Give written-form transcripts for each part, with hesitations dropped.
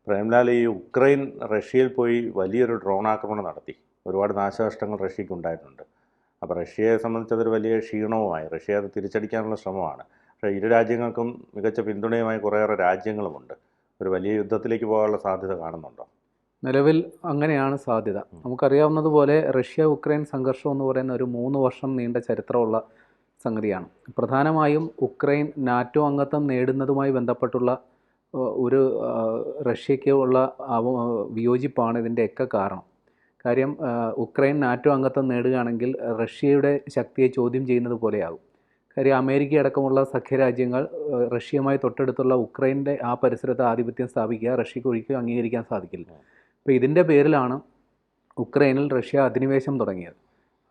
പ്രേംലാൽ, ഈ ഉക്രൈൻ റഷ്യയിൽ പോയി വലിയൊരു ഡ്രോൺ ആക്രമണം നടത്തി. ഒരുപാട് നാശനഷ്ടങ്ങൾ റഷ്യക്ക് ഉണ്ടായിട്ടുണ്ട്. അപ്പോൾ റഷ്യയെ സംബന്ധിച്ച് അതൊരു വലിയ ക്ഷീണവുമായി. റഷ്യ അത് തിരിച്ചടിക്കാനുള്ള ശ്രമമാണ്. പക്ഷേ ഇരു രാജ്യങ്ങൾക്കും മികച്ച പിന്തുണയുമായി കുറേയേറെ രാജ്യങ്ങളുമുണ്ട്. ഒരു വലിയ യുദ്ധത്തിലേക്ക് പോകാനുള്ള സാധ്യത കാണുന്നുണ്ടോ? നിലവിൽ അങ്ങനെയാണ് സാധ്യത. നമുക്കറിയാവുന്നതുപോലെ റഷ്യ ഉക്രൈൻ സംഘർഷം എന്ന് പറയുന്ന ഒരു 3 വർഷം നീണ്ട ചരിത്രമുള്ള സംഗതിയാണ്. പ്രധാനമായും ഉക്രൈൻ നാറ്റോ അംഗത്വം നേടുന്നതുമായി ബന്ധപ്പെട്ടുള്ള ഒരു റഷ്യയ്ക്ക് ഉള്ള വിയോജിപ്പാണ് ഇതിൻ്റെയൊക്കെ കാരണം. കാര്യം ഉക്രൈൻ നാറ്റോ അംഗത്വം നേടുകയാണെങ്കിൽ റഷ്യയുടെ ശക്തിയെ ചോദ്യം ചെയ്യുന്നത് പോലെയാകും. കാര്യം അമേരിക്ക അടക്കമുള്ള സഖ്യരാജ്യങ്ങൾ റഷ്യയുമായി തൊട്ടടുത്തുള്ള ഉക്രൈൻ്റെ ആ പരിസരത്ത് ആധിപത്യം സ്ഥാപിക്കുക റഷ്യക്ക് ഒരിക്കലും അംഗീകരിക്കാൻ സാധിക്കില്ല. അപ്പോൾ ഇതിൻ്റെ പേരിലാണ് ഉക്രൈനിൽ റഷ്യ അധിനിവേശം തുടങ്ങിയത്.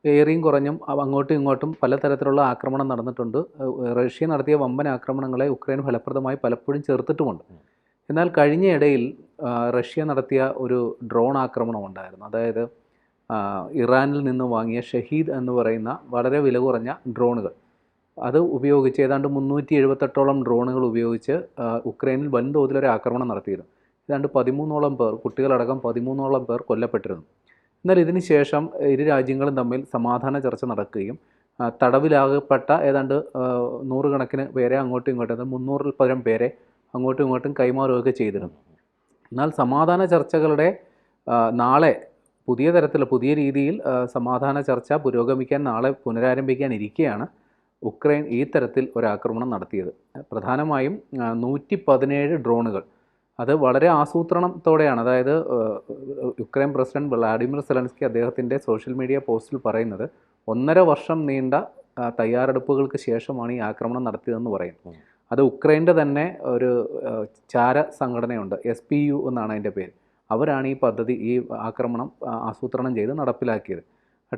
ഏറിയും കുറഞ്ഞും അങ്ങോട്ടും ഇങ്ങോട്ടും പലതരത്തിലുള്ള ആക്രമണം നടന്നിട്ടുണ്ട്. റഷ്യ നടത്തിയ വമ്പൻ ആക്രമണങ്ങളെ ഉക്രൈൻ ഫലപ്രദമായി പലപ്പോഴും ചെറുത്തിട്ടുമുണ്ട്. എന്നാൽ കഴിഞ്ഞ ഇടയിൽ റഷ്യ നടത്തിയ ഒരു ഡ്രോൺ ആക്രമണം ഉണ്ടായിരുന്നു. അതായത് ഇറാനിൽ നിന്ന് വാങ്ങിയ ഷഹീദ് എന്ന് പറയുന്ന വളരെ വില കുറഞ്ഞ ഡ്രോണുകൾ, അത് ഉപയോഗിച്ച് ഏതാണ്ട് 378ഓളം ഡ്രോണുകൾ ഉപയോഗിച്ച് ഉക്രൈനിൽ വൻതോതിലൊരു ആക്രമണം നടത്തിയിരുന്നു. ഏതാണ്ട് 13ഓളം പേർ, കുട്ടികളടക്കം 13ഓളം പേർ കൊല്ലപ്പെട്ടിരുന്നു. എന്നാൽ ഇതിന് ശേഷം ഇരു രാജ്യങ്ങളും തമ്മിൽ സമാധാന ചർച്ച നടക്കുകയും തടവിലാകപ്പെട്ട ഏതാണ്ട് 100 കണക്കിന് പേരെ അങ്ങോട്ടും ഇങ്ങോട്ടും, 300-ൽ പരം പേരെ അങ്ങോട്ടും ഇങ്ങോട്ടും കൈമാറുകയൊക്കെ ചെയ്തിരുന്നു. എന്നാൽ സമാധാന ചർച്ചകളുടെ നാളെ പുതിയ രീതിയിൽ സമാധാന ചർച്ച പുരോഗമിക്കാൻ നാളെ പുനരാരംഭിക്കാൻ ഇരിക്കെയാണ് ഉക്രൈൻ ഈ തരത്തിൽ ഒരാക്രമണം നടത്തിയത്. പ്രധാനമായും 117 ഡ്രോണുകൾ, അത് വളരെ ആസൂത്രണത്തോടെയാണ്. അതായത് യുക്രൈൻ പ്രസിഡന്റ് വ്ളാഡിമിർ സെലൻസ്കി അദ്ദേഹത്തിൻ്റെ സോഷ്യൽ മീഡിയ പോസ്റ്റിൽ പറയുന്നത് 1.5 വർഷം നീണ്ട തയ്യാറെടുപ്പുകൾക്ക് ശേഷമാണ് ഈ ആക്രമണം നടത്തിയതെന്ന് പറയുന്നു. അത് ഉക്രൈൻ്റെ തന്നെ ഒരു ചാര സംഘടനയുണ്ട്, SPU എന്നാണ് അതിൻ്റെ പേര്. അവരാണ് ഈ ആക്രമണം ആസൂത്രണം ചെയ്ത് നടപ്പിലാക്കിയത്.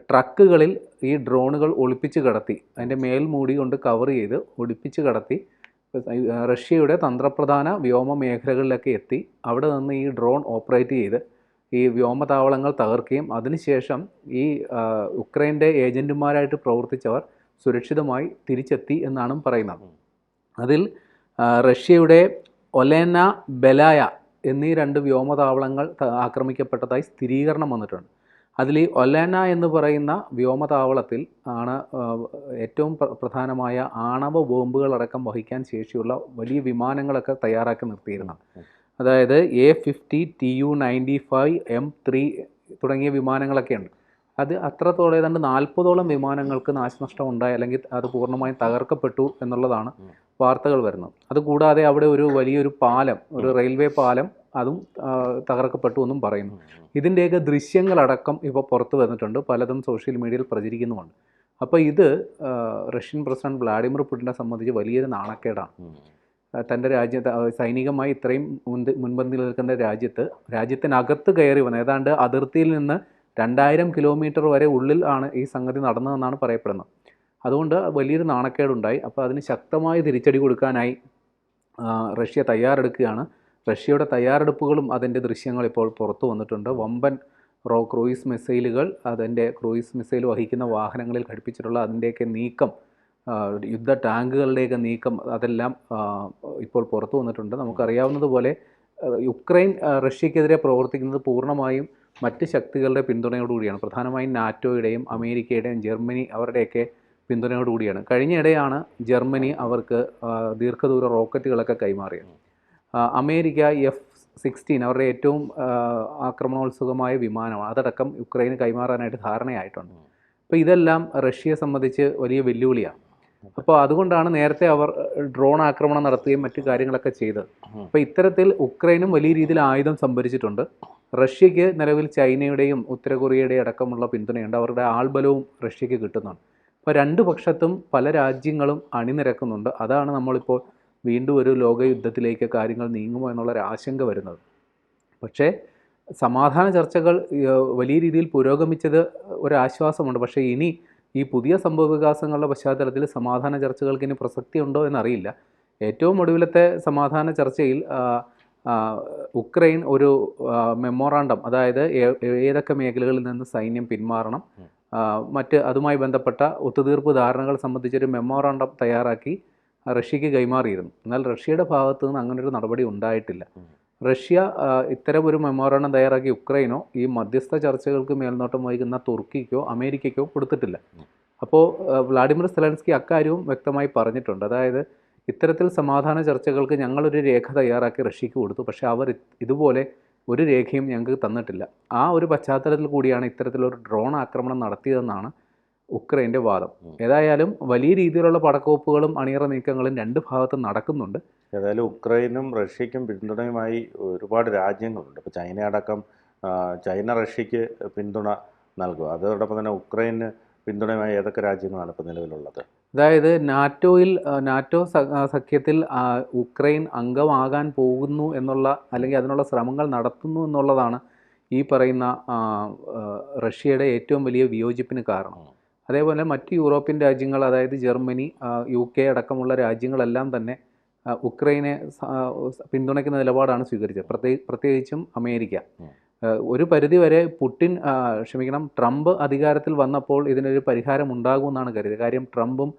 ട്രക്കുകളിൽ ഈ ഡ്രോണുകൾ ഒളിപ്പിച്ച് കടത്തി, അതിൻ്റെ മേൽമൂടി കൊണ്ട് കവർ ചെയ്ത് ഒളിപ്പിച്ച് കടത്തി റഷ്യയുടെ തന്ത്രപ്രധാന വ്യോമ മേഖലകളിലൊക്കെ എത്തി അവിടെ നിന്ന് ഈ ഡ്രോൺ ഓപ്പറേറ്റ് ചെയ്ത് ഈ വ്യോമതാവളങ്ങൾ തകർക്കുകയും അതിനുശേഷം ഈ ഉക്രൈൻ്റെ ഏജൻറ്റുമാരായിട്ട് പ്രവർത്തിച്ചവർ സുരക്ഷിതമായി തിരിച്ചെത്തി എന്നാണ് പറയുന്നത്. അതിൽ റഷ്യയുടെ ഒലേന, ബെലായ എന്നീ 2 വ്യോമതാവളങ്ങൾ ആക്രമിക്കപ്പെട്ടതായി സ്ഥിരീകരണം വന്നിട്ടുണ്ട്. അതിൽ ഈ ഒലേന എന്ന് പറയുന്ന വ്യോമതാവളത്തിൽ ആണ് ഏറ്റവും പ്രധാനമായ ആണവ ബോംബുകളടക്കം വഹിക്കാൻ ശേഷിയുള്ള വലിയ വിമാനങ്ങളൊക്കെ തയ്യാറാക്കി നിർത്തിയിരുന്നത്. അതായത് A-50, Tu-95, M3 തുടങ്ങിയ വിമാനങ്ങളൊക്കെ ഉണ്ട്. അത് അത്രത്തോളം ഏതാണ്ട് 40ഓളം വിമാനങ്ങൾക്ക് നാശനഷ്ടം ഉണ്ടായി, അല്ലെങ്കിൽ അത് പൂർണ്ണമായും തകർക്കപ്പെട്ടു എന്നുള്ളതാണ് വാർത്തകൾ വരുന്നത്. അതുകൂടാതെ അവിടെ ഒരു വലിയൊരു പാലം, ഒരു റെയിൽവേ പാലം, അതും തകർക്കപ്പെട്ടു എന്നും പറയുന്നു. ഇതിൻ്റെയൊക്കെ ദൃശ്യങ്ങളടക്കം ഇപ്പോൾ പുറത്തു വന്നിട്ടുണ്ട്, പലതും സോഷ്യൽ മീഡിയയിൽ പ്രചരിക്കുന്നുമുണ്ട്. അപ്പോൾ ഇത് റഷ്യൻ പ്രസിഡന്റ് വ്ളാഡിമിർ പുടിനെ സംബന്ധിച്ച് വലിയൊരു നാണക്കേടാണ്. തൻ്റെ സൈനികമായി ഇത്രയും മുൻപന്തിയിൽ നിൽക്കുന്ന രാജ്യത്തിനകത്ത് കയറി വന്നത്, ഏതാണ്ട് അതിർത്തിയിൽ നിന്ന് 2000 കിലോമീറ്റർ വരെ ഉള്ളിൽ ആണ് ഈ സംഗതി നടന്നതെന്നാണ് പറയപ്പെടുന്നത്. അതുകൊണ്ട് വലിയൊരു നാണക്കേടുണ്ടായി. അപ്പോൾ അതിന് ശക്തമായ തിരിച്ചടി കൊടുക്കാനായി റഷ്യ തയ്യാറെടുക്കുകയാണ്. റഷ്യയുടെ തയ്യാറെടുപ്പുകളും അതിൻ്റെ ദൃശ്യങ്ങൾ ഇപ്പോൾ പുറത്തു വന്നിട്ടുണ്ട്. വമ്പൻ ക്രൂയിസ് മിസൈലുകൾ, അതിൻ്റെ ക്രൂയിസ് മിസൈൽ വഹിക്കുന്ന വാഹനങ്ങളിൽ ഘടിപ്പിച്ചിട്ടുള്ള അതിൻ്റെയൊക്കെ നീക്കം, യുദ്ധ ടാങ്കുകളുടെയൊക്കെ നീക്കം, അതെല്ലാം ഇപ്പോൾ പുറത്തു വന്നിട്ടുണ്ട്. നമുക്കറിയാവുന്നതുപോലെ യുക്രൈൻ റഷ്യക്കെതിരെ പ്രവർത്തിക്കുന്നത് പൂർണ്ണമായും മറ്റ് ശക്തികളുടെ പിന്തുണയോടുകൂടിയാണ്. പ്രധാനമായും നാറ്റോയുടെയും അമേരിക്കയുടെയും ജർമ്മനി അവരുടെയൊക്കെ പിന്തുണയോടുകൂടിയാണ്. കഴിഞ്ഞയിടെയാണ് ജർമ്മനി അവർക്ക് ദീർഘദൂര റോക്കറ്റുകളൊക്കെ കൈമാറിയത്. അമേരിക്ക F-16 അവരുടെ ഏറ്റവും ആക്രമണോത്സുകമായ വിമാനമാണ്, അതടക്കം യുക്രൈന് കൈമാറാനായിട്ട് ധാരണയായിട്ടുണ്ട്. അപ്പോൾ ഇതെല്ലാം റഷ്യയെ സംബന്ധിച്ച് വലിയ വെല്ലുവിളിയാണ്. അപ്പോൾ അതുകൊണ്ടാണ് നേരത്തെ അവർ ഡ്രോൺ ആക്രമണം നടത്തുകയും മറ്റു കാര്യങ്ങളൊക്കെ ചെയ്തത്. അപ്പോൾ ഇത്തരത്തിൽ ഉക്രൈനും വലിയ രീതിയിൽ ആയുധം സംഭരിച്ചിട്ടുണ്ട്. റഷ്യക്ക് നിലവിൽ ചൈനയുടെയും ഉത്തര കൊറിയയുടെയും അടക്കമുള്ള പിന്തുണയുണ്ട്. അവരുടെ ആൾബലവും റഷ്യക്ക് കിട്ടുന്നുണ്ട്. അപ്പോൾ 2 പക്ഷത്തും പല രാജ്യങ്ങളും അണിനിരക്കുന്നുണ്ട്. അതാണ് നമ്മളിപ്പോൾ വീണ്ടും ഒരു ലോകയുദ്ധത്തിലേക്ക് കാര്യങ്ങൾ നീങ്ങുമോ എന്നുള്ളൊരു ആശങ്ക വരുന്നത്. പക്ഷേ സമാധാന ചർച്ചകൾ വലിയ രീതിയിൽ പുരോഗമിച്ചത് ഒരാശ്വാസമുണ്ട്. പക്ഷേ ഇനി ഈ പുതിയ സംഭവവികാസങ്ങളുടെ പശ്ചാത്തലത്തിൽ സമാധാന ചർച്ചകൾക്ക് ഇനി പ്രസക്തി ഉണ്ടോ എന്നറിയില്ല. ഏറ്റവും ഒടുവിലത്തെ സമാധാന ചർച്ചയിൽ ഉക്രൈൻ ഒരു മെമ്മോറാണ്ടം, അതായത് ഏതൊക്കെ മേഖലകളിൽ നിന്ന് സൈന്യം പിന്മാറണം, മറ്റ് അതുമായി ബന്ധപ്പെട്ട ഒത്തുതീർപ്പ് ധാരണകൾ സംബന്ധിച്ചൊരു മെമ്മോറാണ്ടം തയ്യാറാക്കി റഷ്യക്ക് കൈമാറിയിരുന്നു. എന്നാൽ റഷ്യയുടെ ഭാഗത്തു നിന്ന് അങ്ങനൊരു നടപടി ഉണ്ടായിട്ടില്ല. റഷ്യ ഇത്തരം ഒരു മെമ്മോറാണ്ടം തയ്യാറാക്കി യുക്രൈനോ ഈ മധ്യസ്ഥ ചർച്ചകൾക്ക് മേൽനോട്ടം വഹിക്കുന്ന തുർക്കിക്കോ അമേരിക്കയ്ക്കോ കൊടുത്തിട്ടില്ല. അപ്പോൾ വ്ളാഡിമിർ സെലൻസ്കി അക്കാര്യവും വ്യക്തമായി പറഞ്ഞിട്ടുണ്ട്. അതായത് ഇത്തരത്തിൽ സമാധാന ചർച്ചകൾക്ക് ഞങ്ങളൊരു രേഖ തയ്യാറാക്കി റഷ്യക്ക് കൊടുത്തു, പക്ഷേ അവർ ഇതുപോലെ ഒരു രേഖയും ഞങ്ങൾക്ക് തന്നിട്ടില്ല. ആ ഒരു പശ്ചാത്തലത്തിൽ കൂടിയാണ് ഇത്തരത്തിലൊരു ഡ്രോൺ ആക്രമണം നടത്തിയതെന്നാണ് ഉക്രൈൻ്റെ വാദം. ഏതായാലും വലിയ രീതിയിലുള്ള പടക്കോപ്പുകളും അണിയറ നീക്കങ്ങളും രണ്ട് ഭാഗത്തും നടക്കുന്നുണ്ട്. ഏതായാലും ഉക്രൈനും റഷ്യയ്ക്കും പിന്തുണയുമായി ഒരുപാട് രാജ്യങ്ങളുണ്ട്. ഇപ്പോൾ ചൈന അടക്കം ചൈന റഷ്യയ്ക്ക് പിന്തുണ നൽകുക, അതോടൊപ്പം തന്നെ ഉക്രൈന് പിന്തുണയുമായി ഏതൊക്കെ രാജ്യങ്ങളാണ് ഇപ്പോൾ നിലവിലുള്ളത്? അതായത് നാറ്റോ സഖ്യത്തിൽ ഉക്രൈൻ അംഗമാകാൻ പോകുന്നു എന്നുള്ള, അല്ലെങ്കിൽ അതിനുള്ള ശ്രമങ്ങൾ നടത്തുന്നു എന്നുള്ളതാണ് ഈ പറയുന്ന റഷ്യയുടെ ഏറ്റവും വലിയ വിയോജിപ്പിന് കാരണം. അതേപോലെ മറ്റ് യൂറോപ്യൻ രാജ്യങ്ങൾ, അതായത് ജർമ്മനി, UK അടക്കമുള്ള രാജ്യങ്ങളെല്ലാം തന്നെ ഉക്രൈനെ പിന്തുണയ്ക്കുന്ന നിലപാടാണ് സ്വീകരിച്ചത്. പ്രത്യേകിച്ചും അമേരിക്ക. ഒരു പരിധിവരെ ട്രംപ് അധികാരത്തിൽ വന്നപ്പോൾ ഇതിനൊരു പരിഹാരം ഉണ്ടാകുമെന്നാണ് കരുതിയത്. കാര്യം ട്രംപും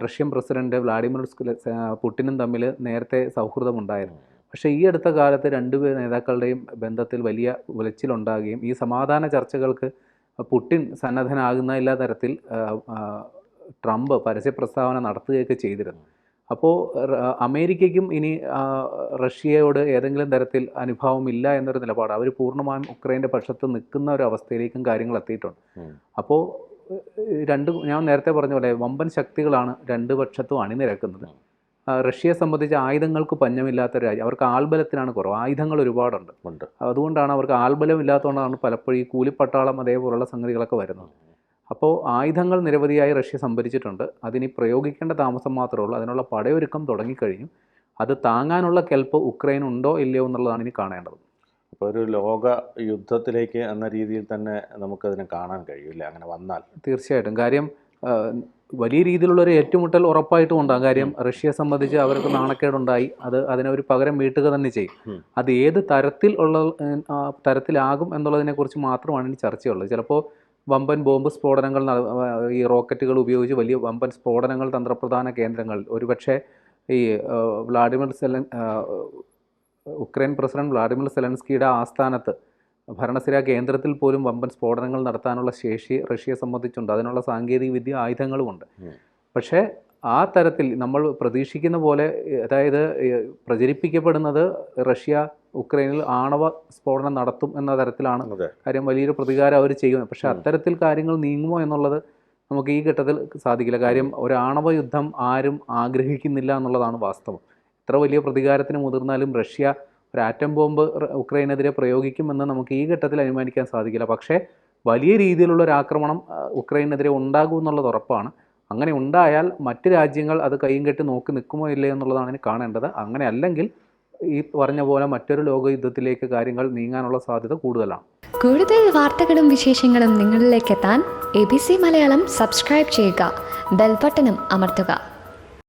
റഷ്യൻ പ്രസിഡന്റ് വ്ളാഡിമിർ പുടിനും തമ്മിൽ നേരത്തെ സൗഹൃദമുണ്ടായിരുന്നു. പക്ഷേ ഈ അടുത്ത കാലത്ത് രണ്ടു നേതാക്കളുടെയും ബന്ധത്തിൽ വലിയ ഉലച്ചിലുണ്ടാകുകയും ഈ സമാധാന ചർച്ചകൾക്ക് പുടിൻ സന്നദ്ധനാകുന്നില്ല തരത്തിൽ ട്രംപ് പരസ്യ പ്രസ്താവന നടത്തുകയൊക്കെ ചെയ്തിരുന്നു. അപ്പോൾ അമേരിക്കയ്ക്കും ഇനി റഷ്യയോട് ഏതെങ്കിലും തരത്തിൽ അനുഭാവമില്ല എന്നൊരു നിലപാട്, അവർ പൂർണ്ണമായും ഉക്രൈൻ്റെ പക്ഷത്ത് നിൽക്കുന്ന ഒരു അവസ്ഥയിലേക്കും കാര്യങ്ങൾ എത്തിയിട്ടുണ്ട്. അപ്പോൾ ഞാൻ നേരത്തെ പറഞ്ഞ പോലെ വമ്പൻ ശക്തികളാണ് രണ്ട് പക്ഷത്തും അണിനിരക്കുന്നത്. റഷ്യയെ സംബന്ധിച്ച് ആയുധങ്ങൾക്ക് പഞ്ഞമില്ലാത്ത രാജ്യം, അവർക്ക് ആൾബലത്തിനാണ് കുറവ്, ആയുധങ്ങൾ ഒരുപാടുണ്ട്. അതുകൊണ്ടാണ് അവർക്ക് ആൾബലം ഇല്ലാത്തതുകൊണ്ടാണ് പലപ്പോഴും ഈ കൂലിപ്പട്ടാളം അതേപോലുള്ള സംഗതികളൊക്കെ വരുന്നത്. അപ്പോൾ ആയുധങ്ങൾ നിരവധിയായി റഷ്യ സംഭരിച്ചിട്ടുണ്ട്. അതിനി പ്രയോഗിക്കേണ്ട താമസം മാത്രമേ ഉള്ളൂ. അതിനുള്ള പടയൊരുക്കം തുടങ്ങിക്കഴിഞ്ഞു. അത് താങ്ങാനുള്ള കെൽപ്പ് ഉക്രൈൻ ഉണ്ടോ ഇല്ലയോ എന്നുള്ളതാണ് ഇനി കാണേണ്ടത്. അപ്പോൾ ഒരു ലോക യുദ്ധത്തിലേക്ക് എന്ന രീതിയിൽ തന്നെ നമുക്കതിനെ കാണാൻ കഴിയില്ല അങ്ങനെ വന്നാൽ. തീർച്ചയായിട്ടും. കാര്യം വലിയ രീതിയിലുള്ളൊരു ഏറ്റുമുട്ടൽ ഉറപ്പായിട്ടും ഉണ്ടാകും. കാര്യം റഷ്യയെ സംബന്ധിച്ച് അവർക്ക് നാണക്കേടുണ്ടായി, അതിനെ ഒരു പകരം വീട്ടുക തന്നെ ചെയ്യും. അത് ഏത് തരത്തിലാകും എന്നുള്ളതിനെക്കുറിച്ച് മാത്രമാണ് ഇനി ചർച്ചയുള്ളത്. ചിലപ്പോൾ വമ്പൻ ബോംബ് സ്ഫോടനങ്ങൾ, ഈ റോക്കറ്റുകൾ ഉപയോഗിച്ച് വലിയ വമ്പൻ സ്ഫോടനങ്ങൾ തന്ത്രപ്രധാന കേന്ദ്രങ്ങൾ, ഒരുപക്ഷെ ഈ ഉക്രൈൻ പ്രസിഡന്റ് വ്ളാഡിമിർ സെലൻസ്കിയുടെ ആസ്ഥാനത്ത് ഭരണസിരാ കേന്ദ്രത്തിൽ പോലും വമ്പൻ സ്ഫോടനങ്ങൾ നടത്താനുള്ള ശേഷി റഷ്യയെ സംബന്ധിച്ചുണ്ട്. അതിനുള്ള സാങ്കേതിക വിദ്യ, ആയുധങ്ങളുമുണ്ട്. പക്ഷേ ആ തരത്തിൽ നമ്മൾ പ്രതീക്ഷിക്കുന്ന പോലെ, അതായത് പ്രചരിപ്പിക്കപ്പെടുന്നത് റഷ്യ ഉക്രൈനിൽ ആണവ സ്ഫോടനം നടത്തും എന്ന തരത്തിലാണ്. കാര്യം വലിയൊരു പ്രതികാരം അവർ ചെയ്യുന്നത്. പക്ഷേ അത്തരത്തിൽ കാര്യങ്ങൾ നീങ്ങുമോ എന്നുള്ളത് നമുക്ക് ഈ ഘട്ടത്തിൽ സാധിക്കില്ല. കാര്യം ഒരു ആണവ യുദ്ധം ആരും ആഗ്രഹിക്കുന്നില്ല എന്നുള്ളതാണ് വാസ്തവം. എത്ര വലിയ പ്രതികാരത്തിന് മുതിർന്നാലും റഷ്യ ഒരു ആറ്റം ബോംബ് ഉക്രൈനെതിരെ പ്രയോഗിക്കുമെന്ന് നമുക്ക് ഈ ഘട്ടത്തിൽ അനുമാനിക്കാൻ സാധിക്കില്ല. പക്ഷേ വലിയ രീതിയിലുള്ള ഒരു ആക്രമണം ഉക്രൈനെതിരെ ഉണ്ടാകും എന്നുള്ളത് ഉറപ്പാണ്. അങ്ങനെ ഉണ്ടായാൽ മറ്റ് രാജ്യങ്ങൾ അത് കൈയും കെട്ടി നോക്കി നിൽക്കുമോ ഇല്ലയോ എന്നുള്ളതാണ് ഇനി കാണേണ്ടത്. അങ്ങനെ അല്ലെങ്കിൽ ഈ പറഞ്ഞ പോലെ മറ്റൊരു ലോകയുദ്ധത്തിലേക്ക് കാര്യങ്ങൾ നീങ്ങാനുള്ള സാധ്യത കൂടുതലാണ്. കൂടുതൽ വാർത്തകളും വിശേഷങ്ങളും നിങ്ങളിലേക്ക് എത്താൻ ABC മലയാളം സബ്സ്ക്രൈബ് ചെയ്യുക, ബെൽ ബട്ടണും അമർത്തുക.